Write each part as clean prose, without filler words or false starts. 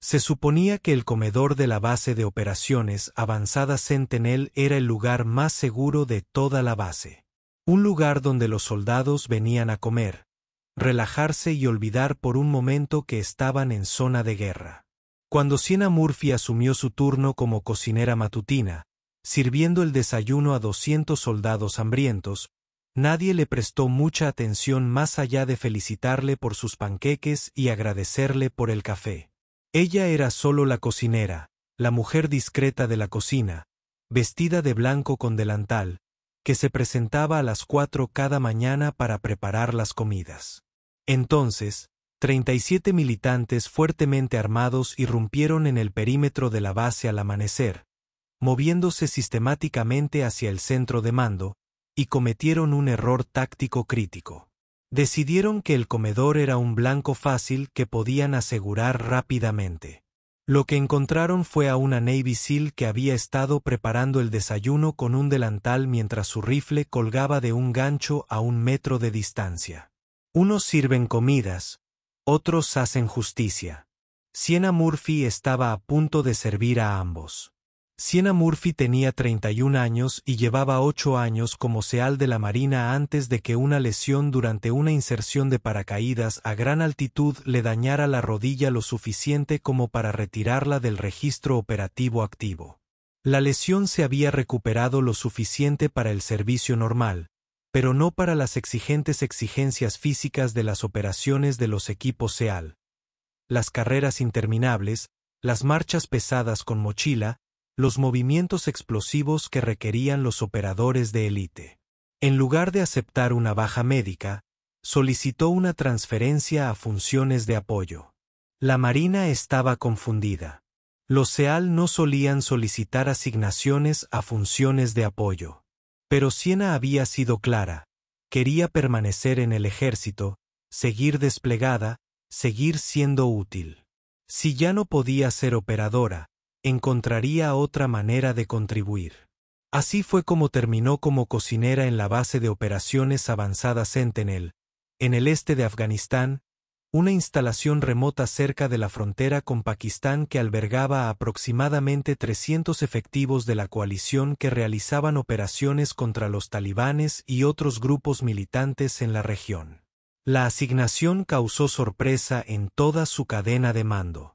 Se suponía que el comedor de la base de operaciones avanzada Sentinel era el lugar más seguro de toda la base. Un lugar donde los soldados venían a comer, relajarse y olvidar por un momento que estaban en zona de guerra. Cuando Sienna Murphy asumió su turno como cocinera matutina, sirviendo el desayuno a 200 soldados hambrientos, nadie le prestó mucha atención más allá de felicitarle por sus panqueques y agradecerle por el café. Ella era solo la cocinera, la mujer discreta de la cocina, vestida de blanco con delantal, que se presentaba a las 4 cada mañana para preparar las comidas. Entonces, 37 militantes fuertemente armados irrumpieron en el perímetro de la base al amanecer, moviéndose sistemáticamente hacia el centro de mando, y cometieron un error táctico crítico. Decidieron que el comedor era un blanco fácil que podían asegurar rápidamente. Lo que encontraron fue a una Navy SEAL que había estado preparando el desayuno con un delantal mientras su rifle colgaba de un gancho a 1 metro de distancia. Unos sirven comidas, otros hacen justicia. Sienna Murphy estaba a punto de servir a ambos. Sienna Murphy tenía 31 años y llevaba 8 años como SEAL de la Marina antes de que una lesión durante una inserción de paracaídas a gran altitud le dañara la rodilla lo suficiente como para retirarla del registro operativo activo. La lesión se había recuperado lo suficiente para el servicio normal, pero no para las exigentes exigencias físicas de las operaciones de los equipos SEAL. Las carreras interminables, las marchas pesadas con mochila, los movimientos explosivos que requerían los operadores de élite. En lugar de aceptar una baja médica, solicitó una transferencia a funciones de apoyo. La Marina estaba confundida. Los SEAL no solían solicitar asignaciones a funciones de apoyo. Pero Sienna había sido clara: quería permanecer en el ejército, seguir desplegada, seguir siendo útil. Si ya no podía ser operadora, encontraría otra manera de contribuir. Así fue como terminó como cocinera en la base de operaciones avanzada Sentinel, en el este de Afganistán, una instalación remota cerca de la frontera con Pakistán que albergaba a aproximadamente 300 efectivos de la coalición que realizaban operaciones contra los talibanes y otros grupos militantes en la región. La asignación causó sorpresa en toda su cadena de mando.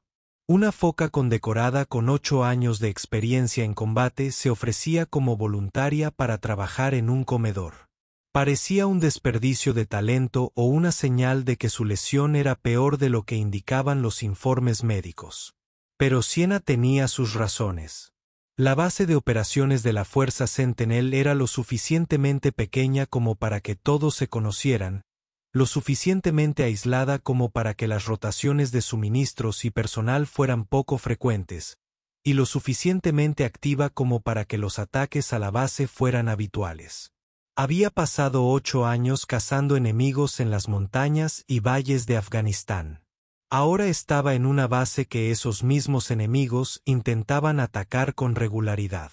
Una foca condecorada con 8 años de experiencia en combate se ofrecía como voluntaria para trabajar en un comedor. Parecía un desperdicio de talento o una señal de que su lesión era peor de lo que indicaban los informes médicos. Pero Sienna tenía sus razones. La base de operaciones de la Fuerza Sentinel era lo suficientemente pequeña como para que todos se conocieran, lo suficientemente aislada como para que las rotaciones de suministros y personal fueran poco frecuentes, y lo suficientemente activa como para que los ataques a la base fueran habituales. Había pasado 8 años cazando enemigos en las montañas y valles de Afganistán. Ahora estaba en una base que esos mismos enemigos intentaban atacar con regularidad.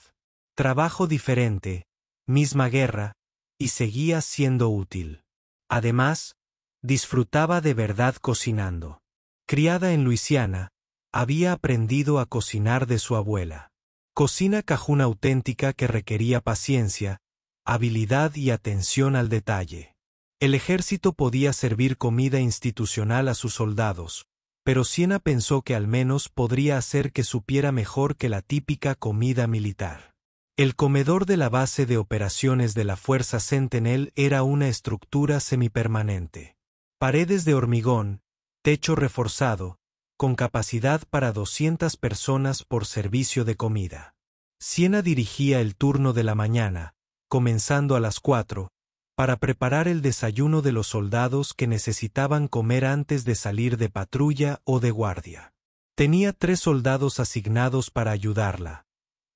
Trabajo diferente, misma guerra, y seguía siendo útil. Además, disfrutaba de verdad cocinando. Criada en Luisiana, había aprendido a cocinar de su abuela. Cocina cajún auténtica que requería paciencia, habilidad y atención al detalle. El ejército podía servir comida institucional a sus soldados, pero Sienna pensó que al menos podría hacer que supiera mejor que la típica comida militar. El comedor de la base de operaciones de la Fuerza Sentinel era una estructura semipermanente. Paredes de hormigón, techo reforzado, con capacidad para 200 personas por servicio de comida. Sienna dirigía el turno de la mañana, comenzando a las 4, para preparar el desayuno de los soldados que necesitaban comer antes de salir de patrulla o de guardia. Tenía 3 soldados asignados para ayudarla.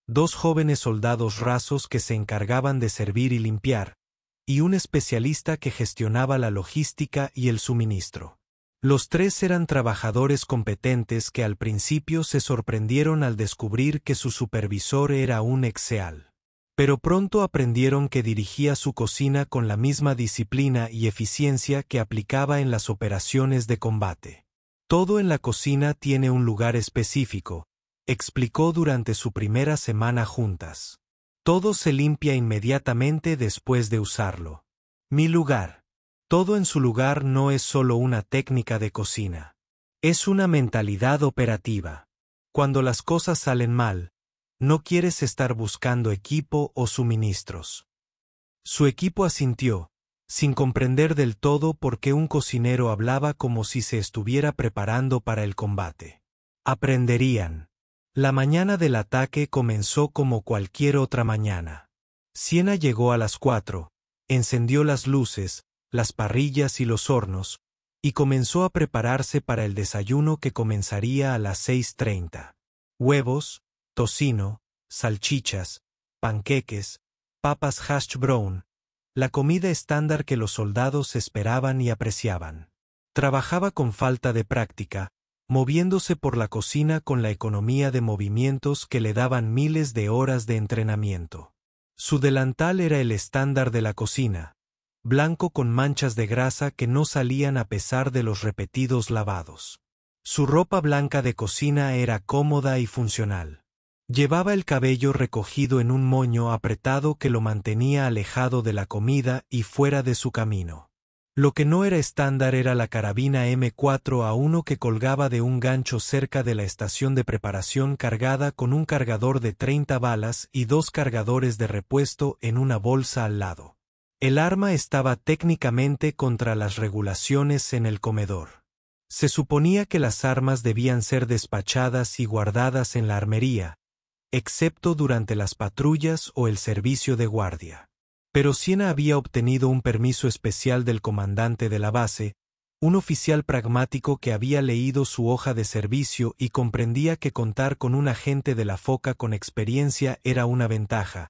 2 jóvenes soldados rasos que se encargaban de servir y limpiar, y un especialista que gestionaba la logística y el suministro. Los 3 eran trabajadores competentes que al principio se sorprendieron al descubrir que su supervisor era un ex-SEAL. Pero pronto aprendieron que dirigía su cocina con la misma disciplina y eficiencia que aplicaba en las operaciones de combate. Todo en la cocina tiene un lugar específico, explicó durante su primera semana juntas. Todo se limpia inmediatamente después de usarlo. Mi lugar. Todo en su lugar no es solo una técnica de cocina. Es una mentalidad operativa. Cuando las cosas salen mal, no quieres estar buscando equipo o suministros. Su equipo asintió, sin comprender del todo por qué un cocinero hablaba como si se estuviera preparando para el combate. Aprenderían. La mañana del ataque comenzó como cualquier otra mañana. Sienna llegó a las 4, encendió las luces, las parrillas y los hornos, y comenzó a prepararse para el desayuno que comenzaría a las 6:30. Huevos, tocino, salchichas, panqueques, papas hash brown, la comida estándar que los soldados esperaban y apreciaban. Trabajaba con falta de práctica, moviéndose por la cocina con la economía de movimientos que le daban miles de horas de entrenamiento. Su delantal era el estándar de la cocina, blanco con manchas de grasa que no salían a pesar de los repetidos lavados. Su ropa blanca de cocina era cómoda y funcional. Llevaba el cabello recogido en un moño apretado que lo mantenía alejado de la comida y fuera de su camino. Lo que no era estándar era la carabina M4A1 que colgaba de un gancho cerca de la estación de preparación cargada con un cargador de 30 balas y 2 cargadores de repuesto en una bolsa al lado. El arma estaba técnicamente contra las regulaciones en el comedor. Se suponía que las armas debían ser despachadas y guardadas en la armería, excepto durante las patrullas o el servicio de guardia. Pero Sienna había obtenido un permiso especial del comandante de la base, un oficial pragmático que había leído su hoja de servicio y comprendía que contar con un agente de la FOCA con experiencia era una ventaja,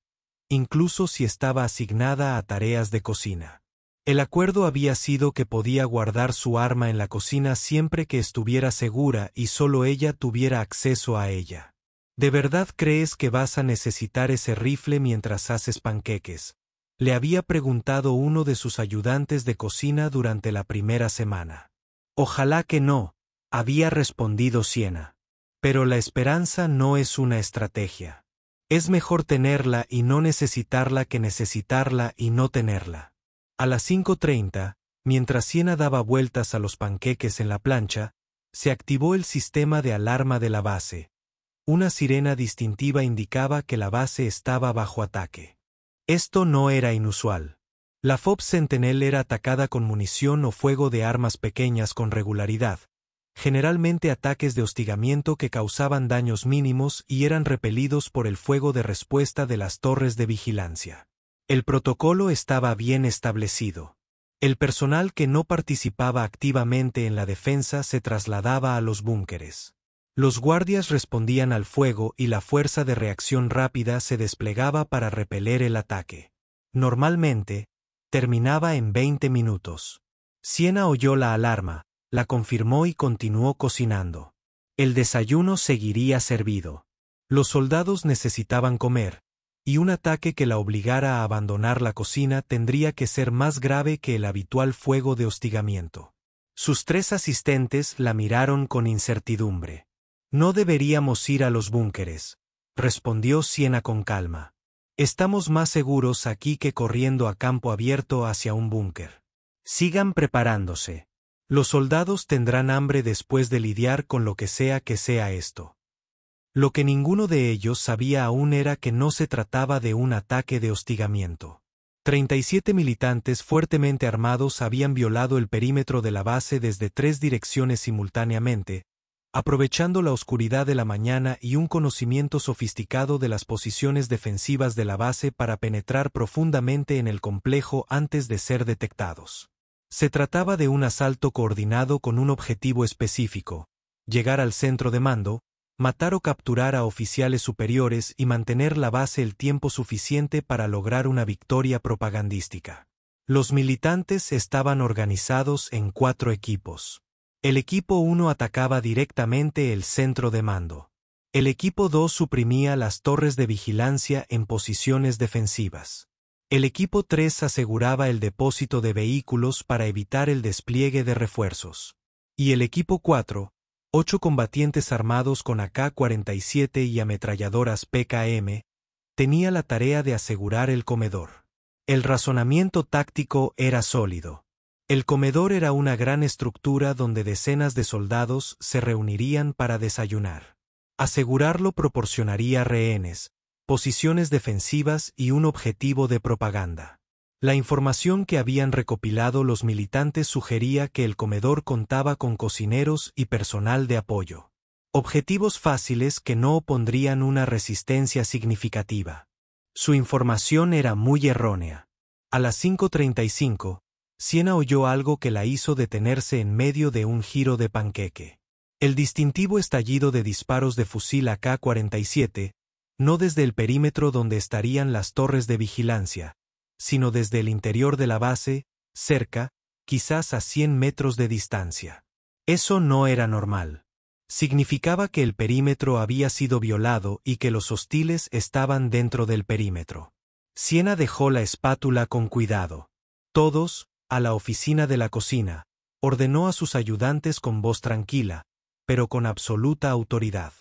incluso si estaba asignada a tareas de cocina. El acuerdo había sido que podía guardar su arma en la cocina siempre que estuviera segura y solo ella tuviera acceso a ella. ¿De verdad crees que vas a necesitar ese rifle mientras haces panqueques?, le había preguntado uno de sus ayudantes de cocina durante la primera semana. Ojalá que no, había respondido Sienna. Pero la esperanza no es una estrategia. Es mejor tenerla y no necesitarla que necesitarla y no tenerla. A las 5:30, mientras Sienna daba vueltas a los panqueques en la plancha, se activó el sistema de alarma de la base. Una sirena distintiva indicaba que la base estaba bajo ataque. Esto no era inusual. La FOB Sentinel era atacada con munición o fuego de armas pequeñas con regularidad, generalmente ataques de hostigamiento que causaban daños mínimos y eran repelidos por el fuego de respuesta de las torres de vigilancia. El protocolo estaba bien establecido. El personal que no participaba activamente en la defensa se trasladaba a los búnkeres. Los guardias respondían al fuego y la fuerza de reacción rápida se desplegaba para repeler el ataque. Normalmente, terminaba en 20 minutos. Sienna oyó la alarma, la confirmó y continuó cocinando. El desayuno seguiría servido. Los soldados necesitaban comer, y un ataque que la obligara a abandonar la cocina tendría que ser más grave que el habitual fuego de hostigamiento. Sus 3 asistentes la miraron con incertidumbre. No deberíamos ir a los búnkeres, respondió Sienna con calma. Estamos más seguros aquí que corriendo a campo abierto hacia un búnker. Sigan preparándose. Los soldados tendrán hambre después de lidiar con lo que sea esto. Lo que ninguno de ellos sabía aún era que no se trataba de un ataque de hostigamiento. 37 militantes fuertemente armados habían violado el perímetro de la base desde 3 direcciones simultáneamente, aprovechando la oscuridad de la mañana y un conocimiento sofisticado de las posiciones defensivas de la base para penetrar profundamente en el complejo antes de ser detectados. Se trataba de un asalto coordinado con un objetivo específico: llegar al centro de mando, matar o capturar a oficiales superiores y mantener la base el tiempo suficiente para lograr una victoria propagandística. Los militantes estaban organizados en 4 equipos. El equipo 1 atacaba directamente el centro de mando. El equipo 2 suprimía las torres de vigilancia en posiciones defensivas. El equipo 3 aseguraba el depósito de vehículos para evitar el despliegue de refuerzos. Y el equipo 4, 8 combatientes armados con AK-47 y ametralladoras PKM, tenía la tarea de asegurar el comedor. El razonamiento táctico era sólido. El comedor era una gran estructura donde decenas de soldados se reunirían para desayunar. Asegurarlo proporcionaría rehenes, posiciones defensivas y un objetivo de propaganda. La información que habían recopilado los militantes sugería que el comedor contaba con cocineros y personal de apoyo. Objetivos fáciles que no opondrían una resistencia significativa. Su información era muy errónea. A las 5:35, Siena oyó algo que la hizo detenerse en medio de un giro de panqueque. El distintivo estallido de disparos de fusil AK-47, no desde el perímetro donde estarían las torres de vigilancia, sino desde el interior de la base, cerca, quizás a 100 metros de distancia. Eso no era normal. Significaba que el perímetro había sido violado y que los hostiles estaban dentro del perímetro. Siena dejó la espátula con cuidado. Todos, a la oficina de la cocina, ordenó a sus ayudantes con voz tranquila, pero con absoluta autoridad.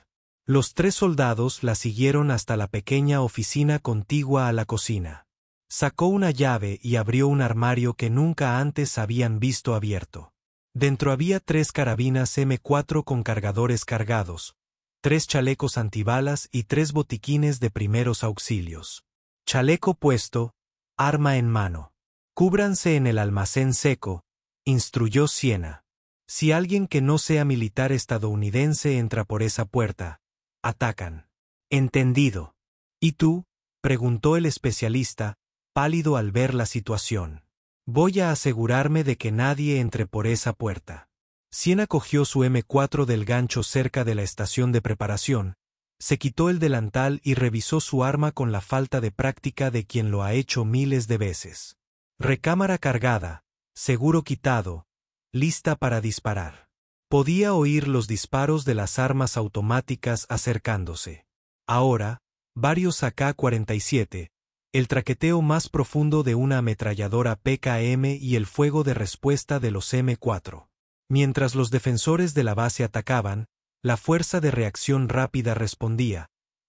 Los 3 soldados la siguieron hasta la pequeña oficina contigua a la cocina. Sacó una llave y abrió un armario que nunca antes habían visto abierto. Dentro había 3 carabinas M4 con cargadores cargados, 3 chalecos antibalas y 3 botiquines de primeros auxilios. Chaleco puesto, arma en mano. Cúbranse en el almacén seco, instruyó Siena. Si alguien que no sea militar estadounidense entra por esa puerta, atacan. Entendido. ¿Y tú? Preguntó el especialista, pálido al ver la situación. Voy a asegurarme de que nadie entre por esa puerta. Siena cogió su M4 del gancho cerca de la estación de preparación, se quitó el delantal y revisó su arma con la falta de práctica de quien lo ha hecho miles de veces. Recámara cargada, seguro quitado, lista para disparar. Podía oír los disparos de las armas automáticas acercándose. Ahora, varios AK-47, el traqueteo más profundo de una ametralladora PKM y el fuego de respuesta de los M4. Mientras los defensores de la base atacaban, la fuerza de reacción rápida respondía,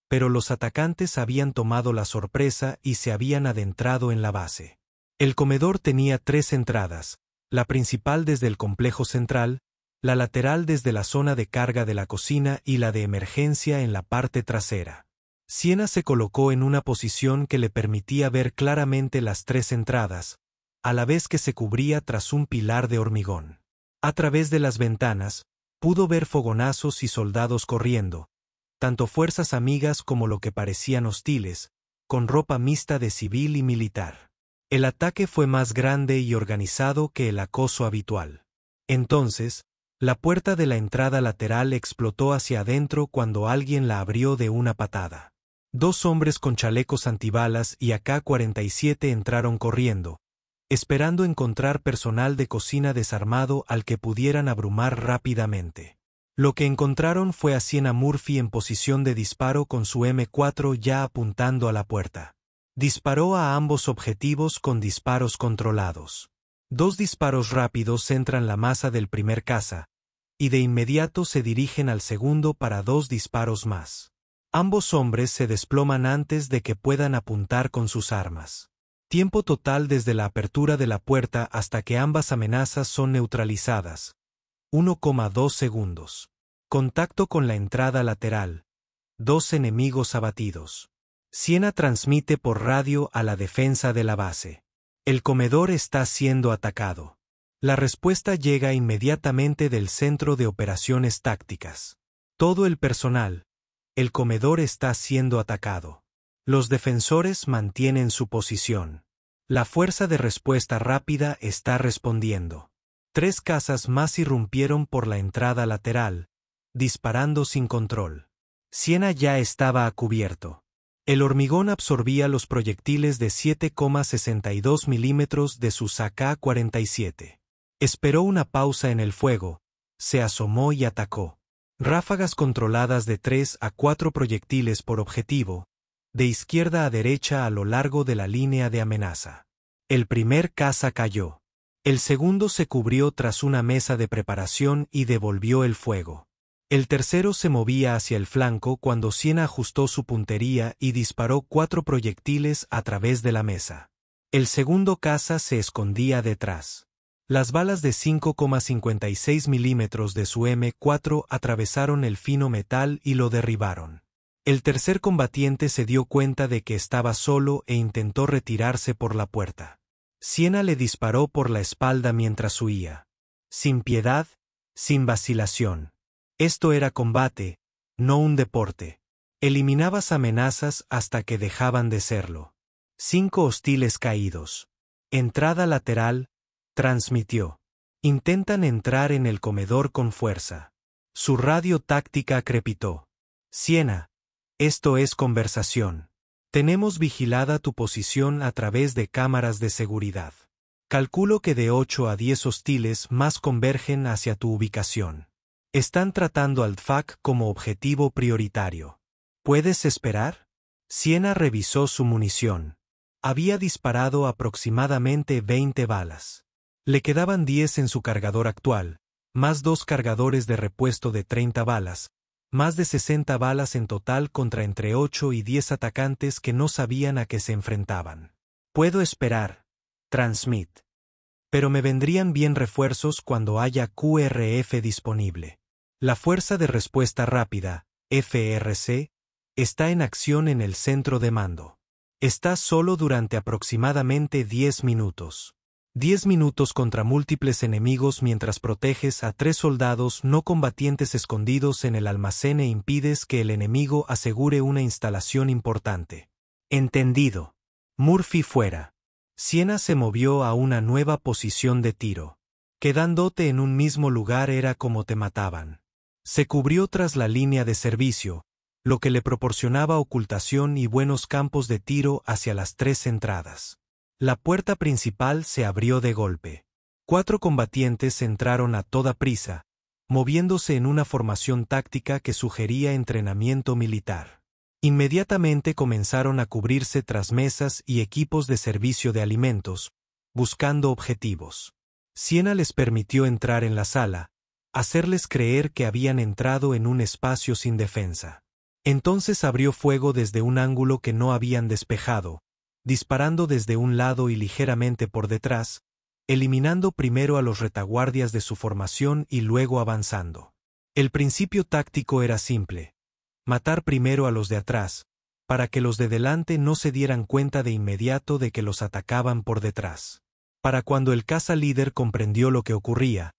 pero los atacantes habían tomado la sorpresa y se habían adentrado en la base. El comedor tenía 3 entradas, la principal desde el complejo central, la lateral desde la zona de carga de la cocina y la de emergencia en la parte trasera. Siena se colocó en una posición que le permitía ver claramente las 3 entradas, a la vez que se cubría tras un pilar de hormigón. A través de las ventanas, pudo ver fogonazos y soldados corriendo, tanto fuerzas amigas como lo que parecían hostiles, con ropa mixta de civil y militar. El ataque fue más grande y organizado que el acoso habitual. Entonces, la puerta de la entrada lateral explotó hacia adentro cuando alguien la abrió de una patada. 2 hombres con chalecos antibalas y AK-47 entraron corriendo, esperando encontrar personal de cocina desarmado al que pudieran abrumar rápidamente. Lo que encontraron fue a Siena Murphy en posición de disparo con su M4 ya apuntando a la puerta. Disparó a ambos objetivos con disparos controlados. 2 disparos rápidos centran la masa del primer caza, y de inmediato se dirigen al segundo para 2 disparos más. Ambos hombres se desploman antes de que puedan apuntar con sus armas. Tiempo total desde la apertura de la puerta hasta que ambas amenazas son neutralizadas. 1,2 segundos. Contacto con la entrada lateral. 2 enemigos abatidos. Siena transmite por radio a la defensa de la base. El comedor está siendo atacado. La respuesta llega inmediatamente del Centro de Operaciones Tácticas. Todo el personal. El comedor está siendo atacado. Los defensores mantienen su posición. La fuerza de respuesta rápida está respondiendo. 3 cazas más irrumpieron por la entrada lateral, disparando sin control. Siena ya estaba a cubierto. El hormigón absorbía los proyectiles de 7,62 milímetros de sus AK-47. Esperó una pausa en el fuego, se asomó y atacó. Ráfagas controladas de 3 a 4 proyectiles por objetivo, de izquierda a derecha a lo largo de la línea de amenaza. El primer caza cayó. El segundo se cubrió tras una mesa de preparación y devolvió el fuego. El tercero se movía hacia el flanco cuando Siena ajustó su puntería y disparó 4 proyectiles a través de la mesa. El segundo caza se escondía detrás. Las balas de 5,56 milímetros de su M4 atravesaron el fino metal y lo derribaron. El tercer combatiente se dio cuenta de que estaba solo e intentó retirarse por la puerta. Siena le disparó por la espalda mientras huía. Sin piedad, sin vacilación. Esto era combate, no un deporte. Eliminabas amenazas hasta que dejaban de serlo. 5 hostiles caídos. Entrada lateral, transmitió. Intentan entrar en el comedor con fuerza. Su radio táctica crepitó. Siena, esto es conversación. Tenemos vigilada tu posición a través de cámaras de seguridad. Calculo que de 8 a 10 hostiles más convergen hacia tu ubicación. Están tratando al TFAC como objetivo prioritario. ¿Puedes esperar? Siena revisó su munición. Había disparado aproximadamente 20 balas. Le quedaban 10 en su cargador actual, más 2 cargadores de repuesto de 30 balas, más de 60 balas en total contra entre 8 y 10 atacantes que no sabían a qué se enfrentaban. Puedo esperar, transmit. Pero me vendrían bien refuerzos cuando haya QRF disponible. La Fuerza de Respuesta Rápida, FRC, está en acción en el centro de mando. Está solo durante aproximadamente 10 minutos. 10 minutos contra múltiples enemigos mientras proteges a 3 soldados no combatientes escondidos en el almacén e impides que el enemigo asegure una instalación importante. Entendido. Murphy fuera. Siena se movió a una nueva posición de tiro. Quedándote en un mismo lugar era como te mataban. Se cubrió tras la línea de servicio, lo que le proporcionaba ocultación y buenos campos de tiro hacia las 3 entradas. La puerta principal se abrió de golpe. 4 combatientes entraron a toda prisa, moviéndose en una formación táctica que sugería entrenamiento militar. Inmediatamente comenzaron a cubrirse tras mesas y equipos de servicio de alimentos, buscando objetivos. Siena les permitió entrar en la sala, hacerles creer que habían entrado en un espacio sin defensa. Entonces abrió fuego desde un ángulo que no habían despejado, disparando desde un lado y ligeramente por detrás, eliminando primero a los retaguardias de su formación y luego avanzando. El principio táctico era simple: matar primero a los de atrás, para que los de delante no se dieran cuenta de inmediato de que los atacaban por detrás. Para cuando el caza líder comprendió lo que ocurría,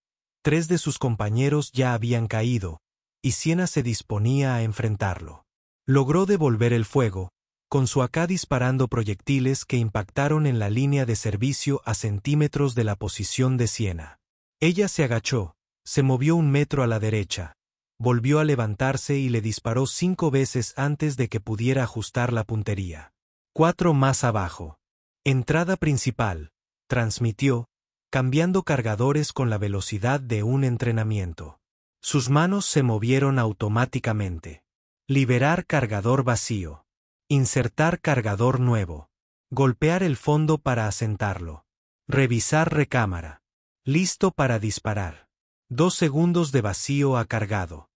3 de sus compañeros ya habían caído, y Siena se disponía a enfrentarlo. Logró devolver el fuego, con su AK disparando proyectiles que impactaron en la línea de servicio a centímetros de la posición de Siena. Ella se agachó, se movió 1 metro a la derecha, volvió a levantarse y le disparó 5 veces antes de que pudiera ajustar la puntería. 4 más abajo. Entrada principal, transmitió, cambiando cargadores con la velocidad de un entrenamiento. Sus manos se movieron automáticamente. Liberar cargador vacío. Insertar cargador nuevo. Golpear el fondo para asentarlo. Revisar recámara. Listo para disparar. 2 segundos de vacío a cargado.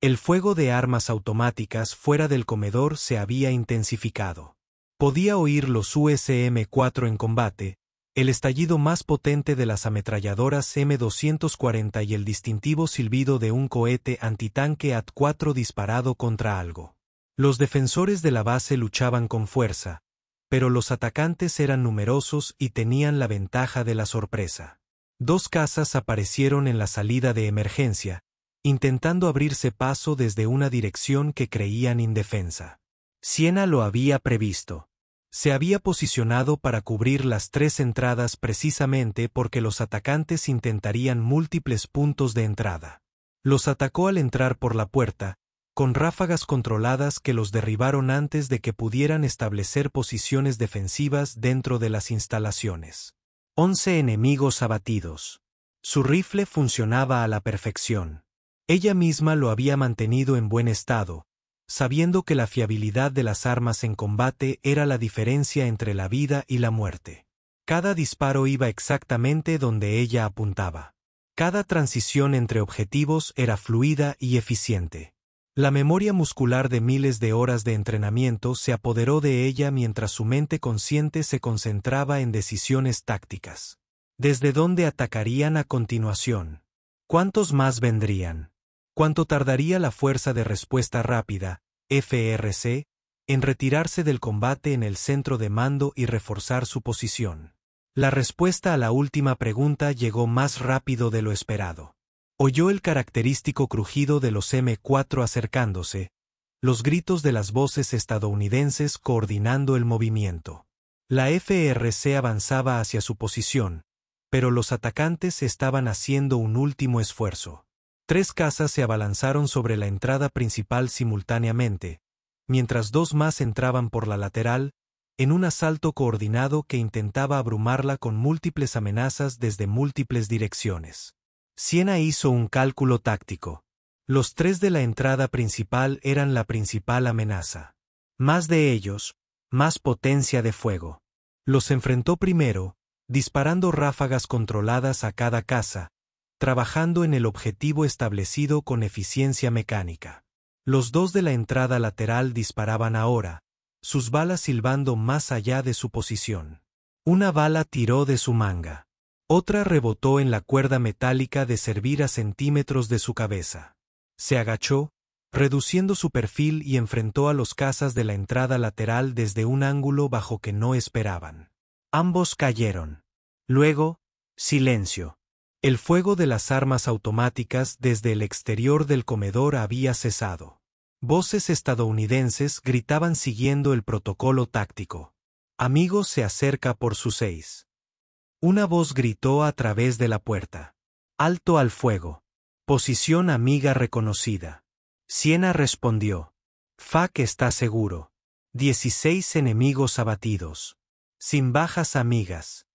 El fuego de armas automáticas fuera del comedor se había intensificado. Podía oír los USM-4 en combate, el estallido más potente de las ametralladoras M240 y el distintivo silbido de un cohete antitanque AT-4 disparado contra algo. Los defensores de la base luchaban con fuerza, pero los atacantes eran numerosos y tenían la ventaja de la sorpresa. 2 cazas aparecieron en la salida de emergencia, intentando abrirse paso desde una dirección que creían indefensa. Siena lo había previsto. Se había posicionado para cubrir las 3 entradas precisamente porque los atacantes intentarían múltiples puntos de entrada. Los atacó al entrar por la puerta, con ráfagas controladas que los derribaron antes de que pudieran establecer posiciones defensivas dentro de las instalaciones. 11 enemigos abatidos. Su rifle funcionaba a la perfección. Ella misma lo había mantenido en buen estado, sabiendo que la fiabilidad de las armas en combate era la diferencia entre la vida y la muerte. Cada disparo iba exactamente donde ella apuntaba. Cada transición entre objetivos era fluida y eficiente. La memoria muscular de miles de horas de entrenamiento se apoderó de ella mientras su mente consciente se concentraba en decisiones tácticas. ¿Desde dónde atacarían a continuación? ¿Cuántos más vendrían? ¿Cuánto tardaría la Fuerza de Respuesta Rápida, FRC, en retirarse del combate en el centro de mando y reforzar su posición? La respuesta a la última pregunta llegó más rápido de lo esperado. Oyó el característico crujido de los M4 acercándose, los gritos de las voces estadounidenses coordinando el movimiento. La FRC avanzaba hacia su posición, pero los atacantes estaban haciendo un último esfuerzo. 3 cazas se abalanzaron sobre la entrada principal simultáneamente, mientras 2 más entraban por la lateral, en un asalto coordinado que intentaba abrumarla con múltiples amenazas desde múltiples direcciones. Siena hizo un cálculo táctico. Los 3 de la entrada principal eran la principal amenaza. Más de ellos, más potencia de fuego. Los enfrentó primero, disparando ráfagas controladas a cada caza, trabajando en el objetivo establecido con eficiencia mecánica. Los 2 de la entrada lateral disparaban ahora, sus balas silbando más allá de su posición. Una bala tiró de su manga. Otra rebotó en la cuerda metálica de servir a centímetros de su cabeza. Se agachó, reduciendo su perfil y enfrentó a los cazas de la entrada lateral desde un ángulo bajo que no esperaban. Ambos cayeron. Luego, silencio. El fuego de las armas automáticas desde el exterior del comedor había cesado. Voces estadounidenses gritaban siguiendo el protocolo táctico. Amigo se acerca por su 6. Una voz gritó a través de la puerta. Alto al fuego. Posición amiga reconocida. Siena respondió. FAC está seguro. 16 enemigos abatidos. Sin bajas amigas.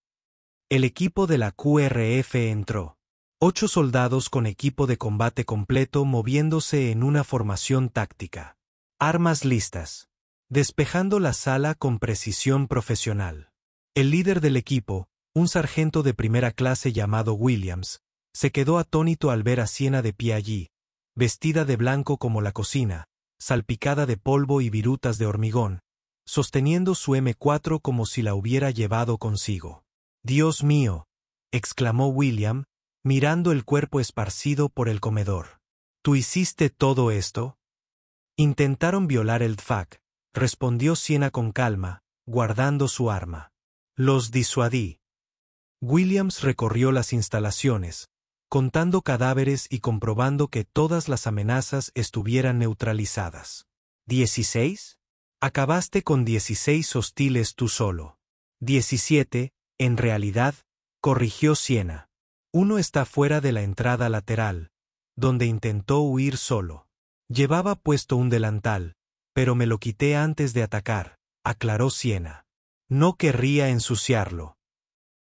El equipo de la QRF entró. 8 soldados con equipo de combate completo moviéndose en una formación táctica. Armas listas. Despejando la sala con precisión profesional. El líder del equipo, un sargento de primera clase llamado Williams, se quedó atónito al ver a Siena de pie allí, vestida de blanco como la cocina, salpicada de polvo y virutas de hormigón, sosteniendo su M4 como si la hubiera llevado consigo. «Dios mío», exclamó William, mirando el cuerpo esparcido por el comedor. «¿Tú hiciste todo esto?» «Intentaron violar el TFAC», respondió Siena con calma, guardando su arma. «Los disuadí». Williams recorrió las instalaciones, contando cadáveres y comprobando que todas las amenazas estuvieran neutralizadas. ¿16? Acabaste con 16 hostiles tú solo. 17, en realidad, corrigió Siena. Uno está fuera de la entrada lateral, donde intentó huir solo. Llevaba puesto un delantal, pero me lo quité antes de atacar, aclaró Siena. No querría ensuciarlo.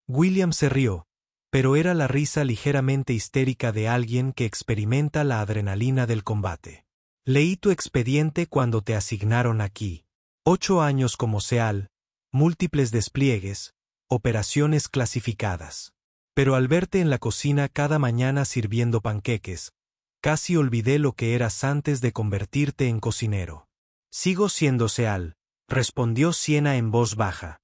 William se rió, pero era la risa ligeramente histérica de alguien que experimenta la adrenalina del combate. Leí tu expediente cuando te asignaron aquí. 8 años como SEAL, múltiples despliegues, operaciones clasificadas. Pero al verte en la cocina cada mañana sirviendo panqueques, casi olvidé lo que eras antes de convertirte en cocinero. Sigo siendo SEAL, respondió Siena en voz baja.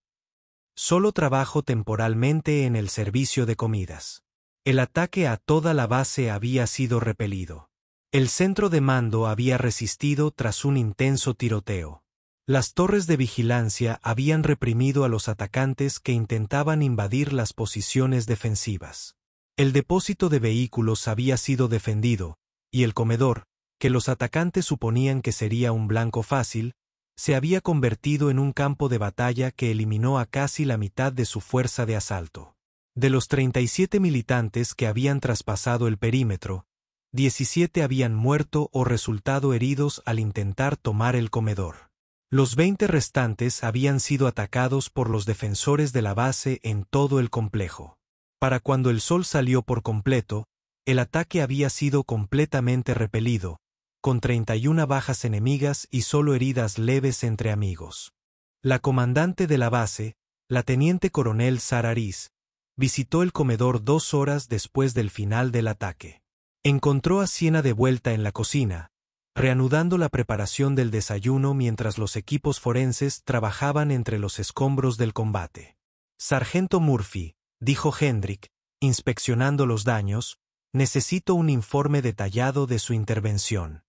Solo trabajo temporalmente en el servicio de comidas. El ataque a toda la base había sido repelido. El centro de mando había resistido tras un intenso tiroteo. Las torres de vigilancia habían reprimido a los atacantes que intentaban invadir las posiciones defensivas. El depósito de vehículos había sido defendido, y el comedor, que los atacantes suponían que sería un blanco fácil, se había convertido en un campo de batalla que eliminó a casi la mitad de su fuerza de asalto. De los 37 militantes que habían traspasado el perímetro, 17 habían muerto o resultado heridos al intentar tomar el comedor. Los 20 restantes habían sido atacados por los defensores de la base en todo el complejo. Para cuando el sol salió por completo, el ataque había sido completamente repelido, con 31 bajas enemigas y solo heridas leves entre amigos. La comandante de la base, La teniente coronel Sarah Rees visitó el comedor 2 horas después del final del ataque. Encontró a Siena de vuelta en la cocina, reanudando la preparación del desayuno mientras los equipos forenses trabajaban entre los escombros del combate. «Sargento Murphy», dijo Hendrik, inspeccionando los daños, «necesito un informe detallado de su intervención».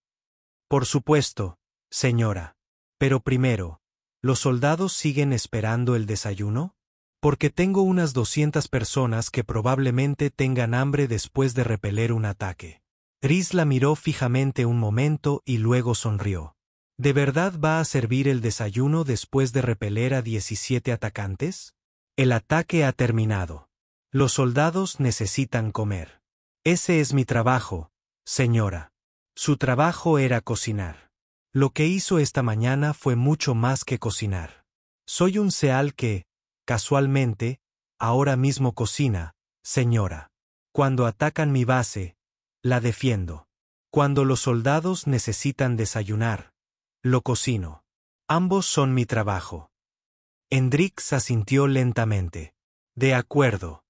«Por supuesto, señora. Pero primero, ¿los soldados siguen esperando el desayuno? Porque tengo unas 200 personas que probablemente tengan hambre después de repeler un ataque». Rees la miró fijamente un momento y luego sonrió. ¿De verdad va a servir el desayuno después de repeler a 17 atacantes? El ataque ha terminado. Los soldados necesitan comer. Ese es mi trabajo, señora. Su trabajo era cocinar. Lo que hizo esta mañana fue mucho más que cocinar. Soy un SEAL que, casualmente, ahora mismo cocina, señora. Cuando atacan mi base, la defiendo. Cuando los soldados necesitan desayunar, lo cocino. Ambos son mi trabajo. Hendricks asintió lentamente. De acuerdo.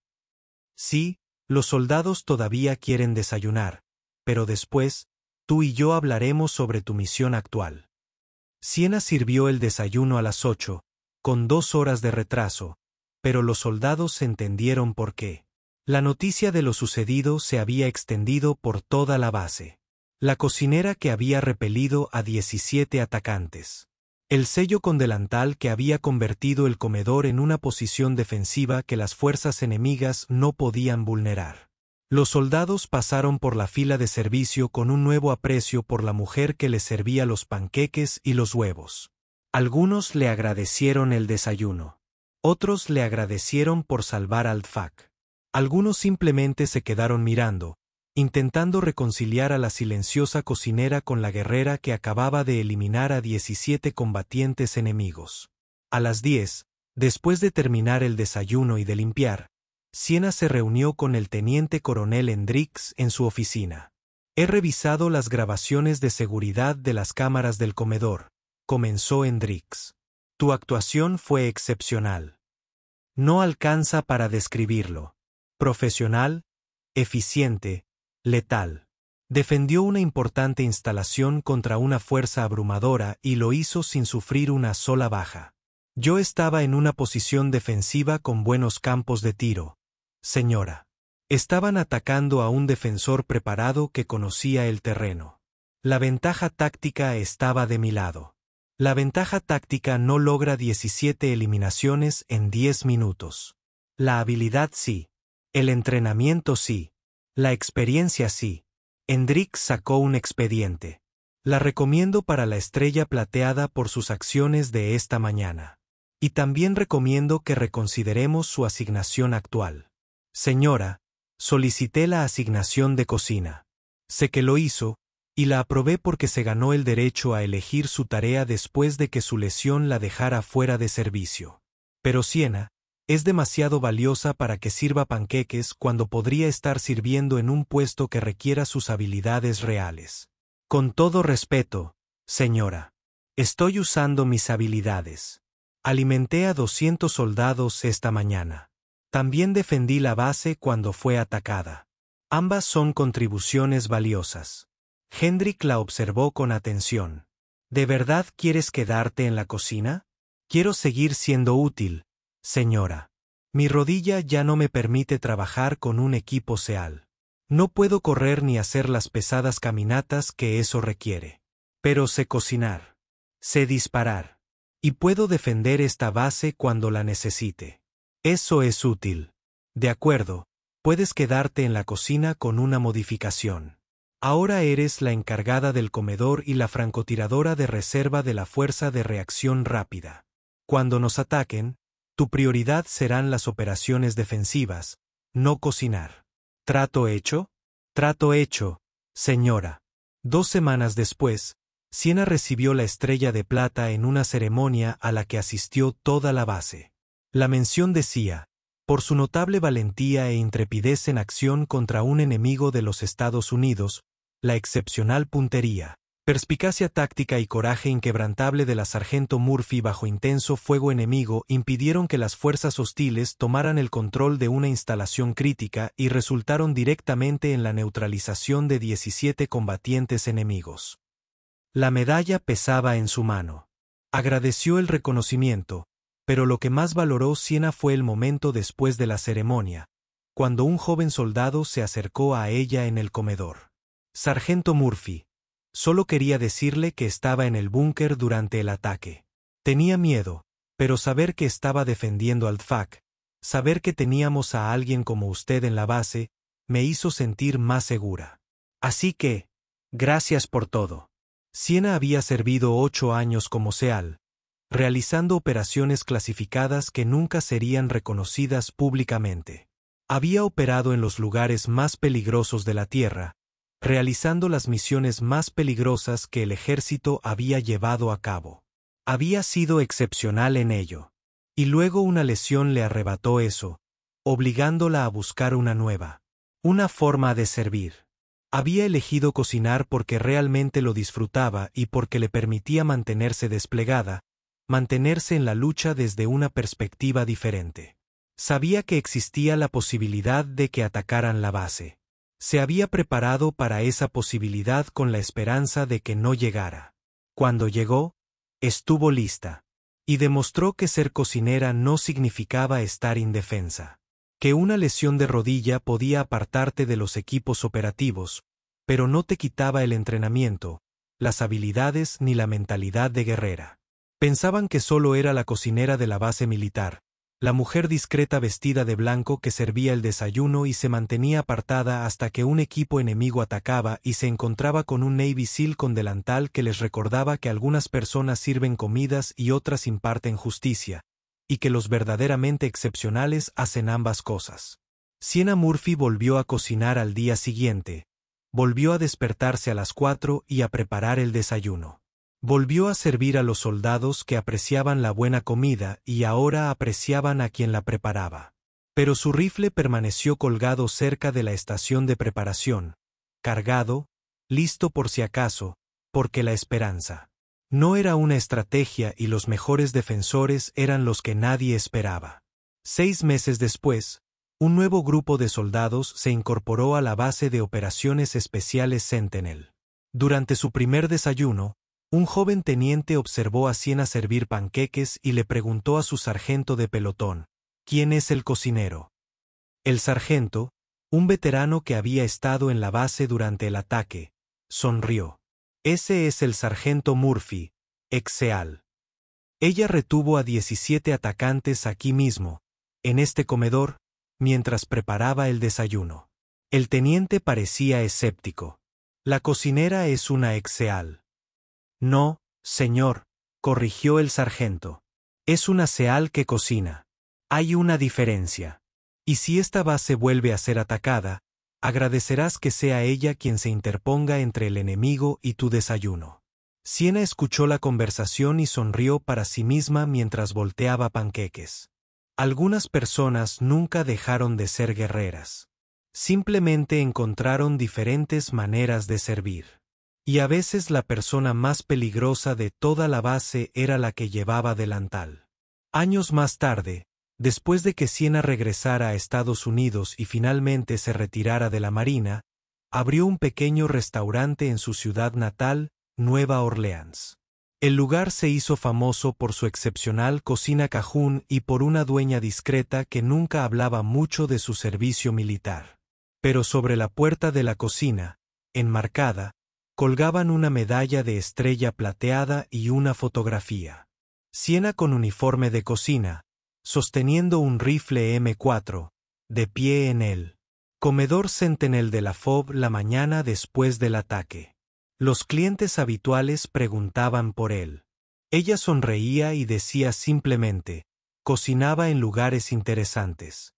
Sí, los soldados todavía quieren desayunar, pero después, tú y yo hablaremos sobre tu misión actual. Siena sirvió el desayuno a las 8, con 2 horas de retraso, pero los soldados entendieron por qué. La noticia de lo sucedido se había extendido por toda la base. La cocinera que había repelido a 17 atacantes. El sello con delantal que había convertido el comedor en una posición defensiva que las fuerzas enemigas no podían vulnerar. Los soldados pasaron por la fila de servicio con un nuevo aprecio por la mujer que les servía los panqueques y los huevos. Algunos le agradecieron el desayuno. Otros le agradecieron por salvar al FAC. Algunos simplemente se quedaron mirando, intentando reconciliar a la silenciosa cocinera con la guerrera que acababa de eliminar a 17 combatientes enemigos. A las 10, después de terminar el desayuno y de limpiar, Siena se reunió con el teniente coronel Hendricks en su oficina. «He revisado las grabaciones de seguridad de las cámaras del comedor», comenzó Hendricks. «Tu actuación fue excepcional. No alcanza para describirlo. Profesional, eficiente, letal. Defendió una importante instalación contra una fuerza abrumadora y lo hizo sin sufrir una sola baja. Yo estaba en una posición defensiva con buenos campos de tiro, señora. Estaban atacando a un defensor preparado que conocía el terreno. La ventaja táctica estaba de mi lado. La ventaja táctica no logra 17 eliminaciones en 10 minutos. La habilidad sí. El entrenamiento sí. La experiencia sí». Hendricks sacó un expediente. «La recomiendo para la estrella plateada por sus acciones de esta mañana. Y también recomiendo que reconsideremos su asignación actual. Señora, solicité la asignación de cocina. Sé que lo hizo, y la aprobé porque se ganó el derecho a elegir su tarea después de que su lesión la dejara fuera de servicio. Pero Siena es demasiado valiosa para que sirva panqueques cuando podría estar sirviendo en un puesto que requiera sus habilidades reales. Con todo respeto, señora. Estoy usando mis habilidades. Alimenté a 200 soldados esta mañana. También defendí la base cuando fue atacada. Ambas son contribuciones valiosas». Hendrik la observó con atención. «¿De verdad quieres quedarte en la cocina? Quiero seguir siendo útil, señora. Mi rodilla ya no me permite trabajar con un equipo SEAL. No puedo correr ni hacer las pesadas caminatas que eso requiere. Pero sé cocinar. Sé disparar. Y puedo defender esta base cuando la necesite. Eso es útil. De acuerdo, puedes quedarte en la cocina con una modificación. Ahora eres la encargada del comedor y la francotiradora de reserva de la Fuerza de Reacción Rápida. Cuando nos ataquen, tu prioridad serán las operaciones defensivas, no cocinar. ¿Trato hecho? Trato hecho, señora». 2 semanas después, Siena recibió la estrella de plata en una ceremonia a la que asistió toda la base. La mención decía, por su notable valentía e intrepidez en acción contra un enemigo de los Estados Unidos, la excepcional puntería, Perspicacia táctica y coraje inquebrantable de la sargento Murphy bajo intenso fuego enemigo impidieron que las fuerzas hostiles tomaran el control de una instalación crítica y resultaron directamente en la neutralización de 17 combatientes enemigos. La medalla pesaba en su mano. Agradeció el reconocimiento, pero lo que más valoró Siena fue el momento después de la ceremonia, cuando un joven soldado se acercó a ella en el comedor. Sargento Murphy. Solo quería decirle que estaba en el búnker durante el ataque. Tenía miedo, pero saber que estaba defendiendo al TFAC, saber que teníamos a alguien como usted en la base, me hizo sentir más segura. Así que, gracias por todo. Siena había servido 8 años como SEAL, realizando operaciones clasificadas que nunca serían reconocidas públicamente. Había operado en los lugares más peligrosos de la Tierra, realizando las misiones más peligrosas que el ejército había llevado a cabo. Había sido excepcional en ello. Y luego una lesión le arrebató eso, obligándola a buscar una nueva. Una forma de servir. Había elegido cocinar porque realmente lo disfrutaba y porque le permitía mantenerse desplegada, mantenerse en la lucha desde una perspectiva diferente. Sabía que existía la posibilidad de que atacaran la base. Se había preparado para esa posibilidad con la esperanza de que no llegara. Cuando llegó, estuvo lista. Y demostró que ser cocinera no significaba estar indefensa. Que una lesión de rodilla podía apartarte de los equipos operativos, pero no te quitaba el entrenamiento, las habilidades ni la mentalidad de guerrera. Pensaban que solo era la cocinera de la base militar, la mujer discreta vestida de blanco que servía el desayuno y se mantenía apartada hasta que un equipo enemigo atacaba y se encontraba con un Navy SEAL con delantal que les recordaba que algunas personas sirven comidas y otras imparten justicia, y que los verdaderamente excepcionales hacen ambas cosas. Siena Murphy volvió a cocinar al día siguiente, volvió a despertarse a las 4 y a preparar el desayuno. Volvió a servir a los soldados que apreciaban la buena comida y ahora apreciaban a quien la preparaba. Pero su rifle permaneció colgado cerca de la estación de preparación, cargado, listo por si acaso, porque la esperanza. No era una estrategia y los mejores defensores eran los que nadie esperaba. 6 meses después, un nuevo grupo de soldados se incorporó a la base de operaciones especiales Sentinel. Durante su primer desayuno, un joven teniente observó a Siena servir panqueques y le preguntó a su sargento de pelotón, ¿quién es el cocinero? El sargento, un veterano que había estado en la base durante el ataque, sonrió. Ese es el sargento Murphy, ex SEAL. Ella retuvo a 17 atacantes aquí mismo, en este comedor, mientras preparaba el desayuno. El teniente parecía escéptico. La cocinera es una ex SEAL. No, señor, corrigió el sargento. Es una SEAL que cocina. Hay una diferencia. Y si esta base vuelve a ser atacada, agradecerás que sea ella quien se interponga entre el enemigo y tu desayuno. Siena escuchó la conversación y sonrió para sí misma mientras volteaba panqueques. Algunas personas nunca dejaron de ser guerreras. Simplemente encontraron diferentes maneras de servir. Y a veces la persona más peligrosa de toda la base era la que llevaba delantal. Años más tarde, después de que Siena regresara a Estados Unidos y finalmente se retirara de la Marina, abrió un pequeño restaurante en su ciudad natal, Nueva Orleans. El lugar se hizo famoso por su excepcional cocina cajún y por una dueña discreta que nunca hablaba mucho de su servicio militar. Pero sobre la puerta de la cocina, enmarcada, colgaban una medalla de estrella plateada y una fotografía. Siena con uniforme de cocina, sosteniendo un rifle M4, de pie en el comedor Sentinel de la FOB la mañana después del ataque. Los clientes habituales preguntaban por él. Ella sonreía y decía simplemente, cocinaba en lugares interesantes.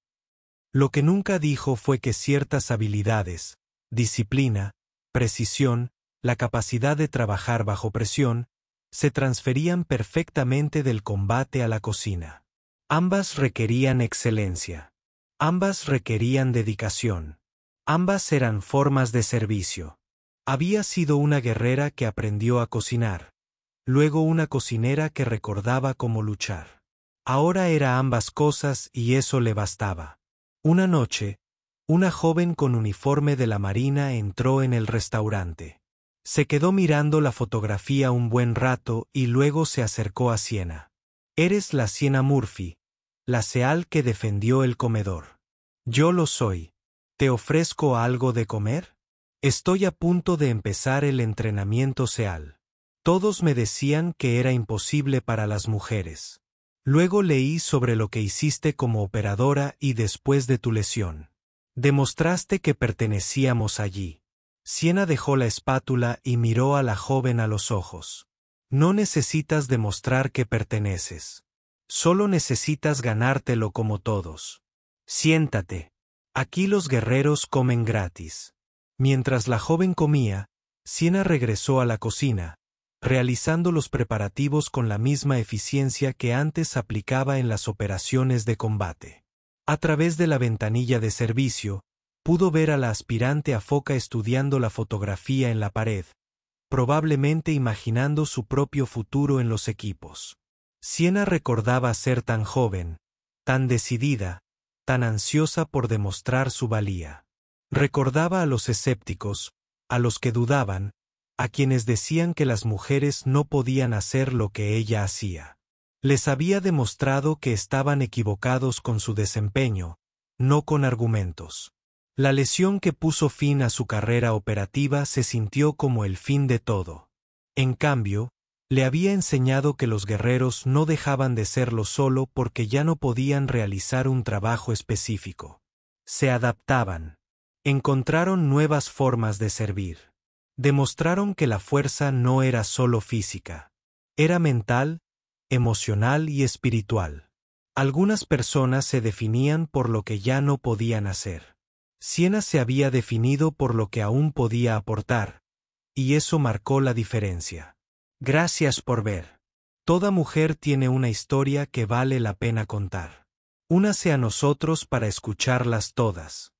Lo que nunca dijo fue que ciertas habilidades, disciplina, precisión, la capacidad de trabajar bajo presión, se transferían perfectamente del combate a la cocina. Ambas requerían excelencia. Ambas requerían dedicación. Ambas eran formas de servicio. Había sido una guerrera que aprendió a cocinar, luego una cocinera que recordaba cómo luchar. Ahora era ambas cosas y eso le bastaba. Una noche, una joven con uniforme de la Marina entró en el restaurante. Se quedó mirando la fotografía un buen rato y luego se acercó a Sienna. «Eres la Sienna Murphy, la Seal que defendió el comedor». «Yo lo soy. ¿Te ofrezco algo de comer?» «Estoy a punto de empezar el entrenamiento SEAL. Todos me decían que era imposible para las mujeres. Luego leí sobre lo que hiciste como operadora y después de tu lesión. Demostraste que pertenecíamos allí». Sienna dejó la espátula y miró a la joven a los ojos. «No necesitas demostrar que perteneces. Solo necesitas ganártelo como todos. Siéntate. Aquí los guerreros comen gratis». Mientras la joven comía, Sienna regresó a la cocina, realizando los preparativos con la misma eficiencia que antes aplicaba en las operaciones de combate. A través de la ventanilla de servicio, pudo ver a la aspirante a foca estudiando la fotografía en la pared, probablemente imaginando su propio futuro en los equipos. Sienna recordaba ser tan joven, tan decidida, tan ansiosa por demostrar su valía. Recordaba a los escépticos, a los que dudaban, a quienes decían que las mujeres no podían hacer lo que ella hacía. Les había demostrado que estaban equivocados con su desempeño, no con argumentos. La lesión que puso fin a su carrera operativa se sintió como el fin de todo. En cambio, le había enseñado que los guerreros no dejaban de serlo solo porque ya no podían realizar un trabajo específico. Se adaptaban. Encontraron nuevas formas de servir. Demostraron que la fuerza no era solo física. Era mental, emocional y espiritual. Algunas personas se definían por lo que ya no podían hacer. Sienna se había definido por lo que aún podía aportar, y eso marcó la diferencia. Gracias por ver. Toda mujer tiene una historia que vale la pena contar. Únase a nosotros para escucharlas todas.